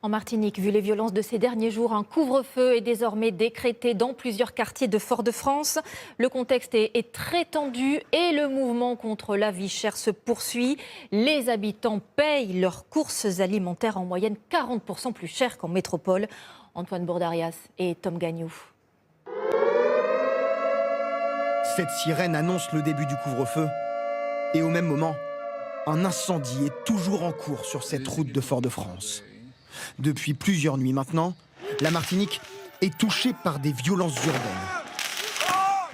En Martinique, vu les violences de ces derniers jours, un couvre-feu est désormais décrété dans plusieurs quartiers de Fort-de-France. Le contexte est très tendu et le mouvement contre la vie chère se poursuit. Les habitants payent leurs courses alimentaires en moyenne 40% plus cher qu'en métropole. Antoine Bourdarias et Tom Gagnou. Cette sirène annonce le début du couvre-feu. Et au même moment, un incendie est toujours en cours sur cette route de Fort-de-France. Depuis plusieurs nuits maintenant, la Martinique est touchée par des violences urbaines.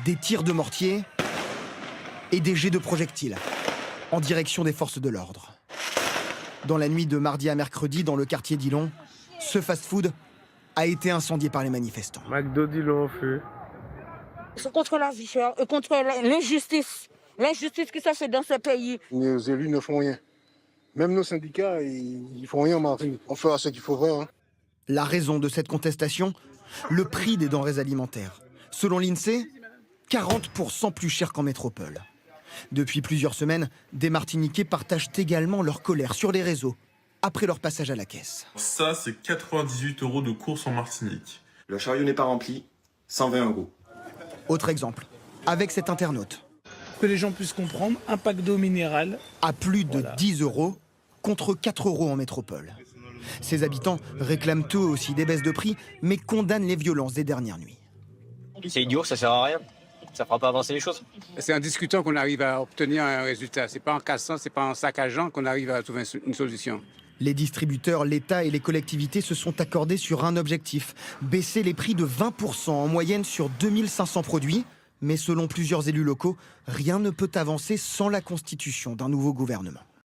Des tirs de mortier et des jets de projectiles en direction des forces de l'ordre. Dans la nuit de mardi à mercredi, dans le quartier d'Ilon, ce fast-food a été incendié par les manifestants. McDo d'Ilon au feu. C'est contre la vie chère et contre l'injustice. L'injustice qui se fait dans ce pays. Nos élus ne font rien. Même nos syndicats, ils font rien en Martinique. On fera ce qu'il faut faire. La raison de cette contestation, le prix des denrées alimentaires. Selon l'INSEE, 40% plus cher qu'en métropole. Depuis plusieurs semaines, des Martiniquais partagent également leur colère sur les réseaux, après leur passage à la caisse. Ça, c'est 98 € de course en Martinique. Le chariot n'est pas rempli, 120 €. Autre exemple, avec cet internaute. Que les gens puissent comprendre, un pack d'eau minérale à plus de 10 € contre 4 € en métropole. Ces habitants réclament eux aussi des baisses de prix, mais condamnent les violences des dernières nuits. C'est idiot, ça sert à rien. Ça fera pas avancer les choses. C'est en discutant qu'on arrive à obtenir un résultat. C'est pas en cassant, c'est pas en saccageant qu'on arrive à trouver une solution. Les distributeurs, l'État et les collectivités se sont accordés sur un objectif, baisser les prix de 20% en moyenne sur 2500 produits. Mais selon plusieurs élus locaux, rien ne peut avancer sans la constitution d'un nouveau gouvernement.